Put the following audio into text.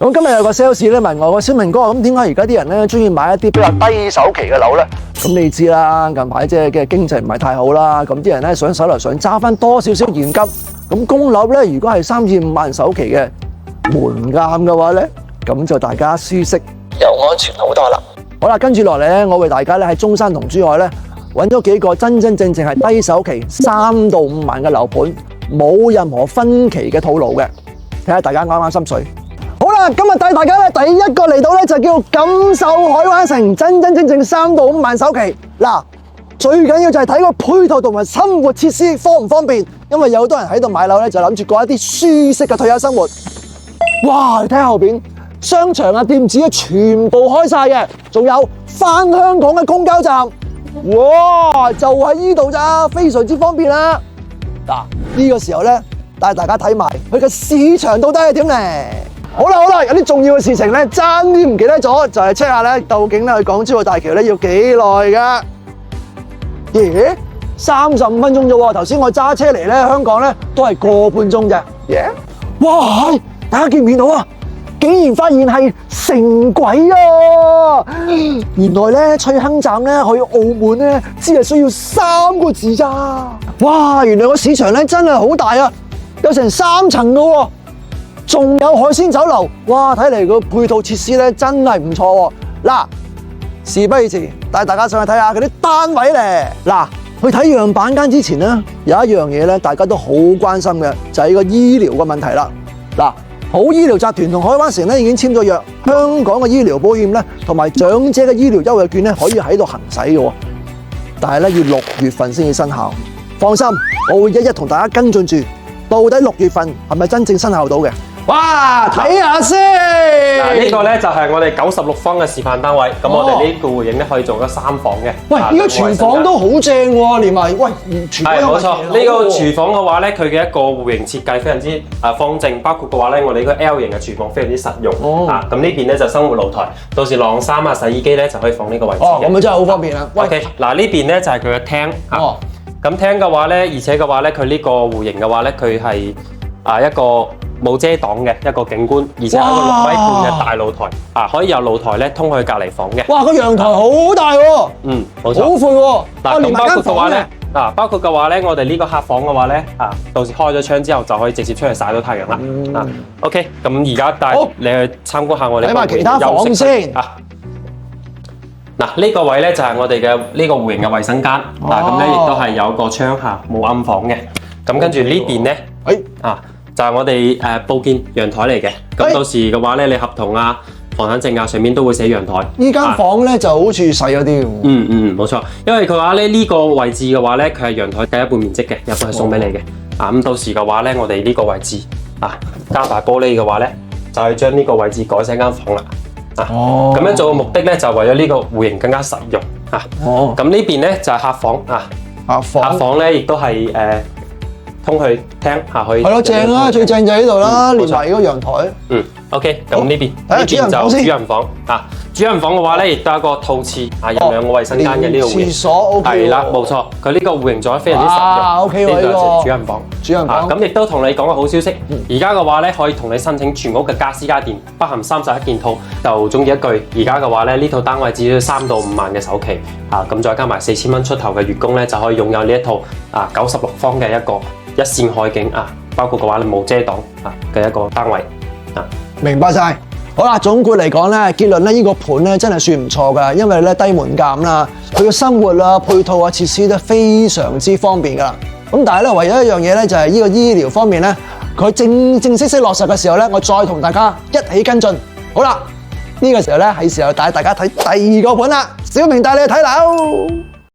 咁今日有個 sales 咧問我，個小明哥，咁點解而家啲人咧中意買一啲比較低首期嘅樓咧？咁你知啦，近排即係嘅經濟唔係太好啦，咁啲人咧想手頭上揸翻多少少現金，咁供樓咧如果係3至5萬首期嘅門檻嘅話咧，咁就大家舒適又安全好多啦。好啦，跟住落嚟咧，我為大家咧喺中山同珠海咧揾咗幾個真真正正係低首期3到5萬嘅樓盤，冇任何分期嘅套路嘅，睇下大家啱唔啱心水。好啦，今日帶大家咧第一個嚟到咧就叫錦繡海灣城，真真正正3到5萬首期。嗱，最緊要就係睇個配套同埋生活設施方唔方便，因為有好多人喺度買樓咧就諗住過一啲舒適嘅退休生活。哇，你睇下後邊商場啊、店子啊全部開晒嘅，仲有返香港嘅公交站，哇，就喺呢度咋，非常之方便啦。嗱，呢個時候咧帶大家睇埋佢嘅市場到底係點咧。好啦，有啲重要嘅事情咧，爭啲唔記得咗，就係 check 下咧，究竟咧去港珠澳大橋咧要幾耐噶？咦，35分鐘啫喎！頭先我揸車嚟咧，香港咧都係個半鐘啫。哇，大家見唔見到啊？竟然發現係城軌啊！原來咧翠亨站咧去澳門咧，只係需要3個字咋？哇，原來個市場咧真係好大啊，有成3層噶喎！仲有海鮮酒樓，哇！睇嚟個配套設施咧真係唔錯喎。嗱，事不宜遲，帶大家上去睇下嗰啲單位咧。嗱，去睇樣板間之前咧，有一樣嘢咧，大家都好關心嘅，就係個醫療嘅問題啦。嗱，好醫療集團同海灣城咧已經簽咗約，香港嘅醫療保險咧同埋長者嘅醫療優惠券咧可以喺度行使嘅喎，但係咧要6月份先至生效。放心，我會一一同大家跟進住，到底6月份係咪真正生效到嘅？哇，睇下先。嗱，呢個咧就係我哋96方嘅示範單位。咁我哋呢個戶型咧可以做咗3房嘅。喂，呢個廚房都好正喎，連埋喂廚房。係冇錯，呢個廚房嘅話咧，佢嘅一個戶型設計非常之方正，包括嘅話咧，我哋呢個 L 型嘅廚房非常之實用。啊，咁呢邊咧就生活露台，到時晾衫啊、洗衣機咧就可以放呢個位置。哦，咁啊真係好方便啦。OK，嗱呢邊咧就係佢嘅廳。哦。咁廳嘅話咧，而且嘅話咧，佢呢個戶型嘅話咧，佢係一個冇遮擋嘅一個景觀，而且係一個6米半嘅大露台，可以由露台咧通去隔離房嘅。哇，個陽台好大喎！嗯，冇錯。好闊喎！嗱，咁包括嘅話咧，包括嘅話咧，我哋呢個客房嘅話咧，到時開咗窗之後就可以直接出去曬到太陽啦。OK，咁而家帶你去參觀下我哋睇埋其他房先。嗱，呢個位咧就係我哋嘅呢個戶型嘅衛生間，咁咧亦都係有個窗下冇暗房嘅。咁跟住呢邊咧，就係我哋報建陽台嚟嘅。咁到時嘅話咧，你合同啊、房產證啊上面都會寫陽台。呢間房咧就好似細咗啲。冇錯，因為佢話咧呢個位置嘅話咧，佢係陽台嘅1半面積嘅，入去係送俾你嘅。咁到時嘅話咧，我哋呢個位置加大玻璃嘅話咧，就係將呢個位置改成間房啦。咁樣做嘅目的咧，就為咗呢個戶型更加實用。咁呢邊咧就係客房。客房咧亦都係通去廳下去。係咯，正啦，最正就喺度啦，連埋個陽台。OK， 咁呢邊就主人房。主人房嘅話咧，亦都係一個套廁，有2個衛生間嘅呢個戶型。廁所 OK。係啦，冇錯，佢呢個戶型做得非常之實用。OK 喎，呢個主人房。主人房。咁亦都同你講個好消息，而家嘅話咧，可以同你申請全屋嘅家私家電，包含31件套。就總結一句，而家嘅話咧，呢套單位只要3到5萬嘅首期，咁再加埋4000蚊出頭嘅月供咧，就可以擁有呢一套96方嘅一個一線海景包括嘅話你冇遮擋嘅一個單位。明白晒。好啦，總括嚟講咧，結論咧，呢個盤咧真係算唔錯㗎，因為咧低門檻啦，佢嘅生活啊、配套啊、設施都非常之方便㗎啦。咁但係咧，唯有一樣嘢咧，就係呢個醫療方面咧，佢正式落實嘅時候咧，我再同大家一起跟進。好啦，呢個時候咧係時候帶大家睇第2個盤啦，小明帶你去睇樓。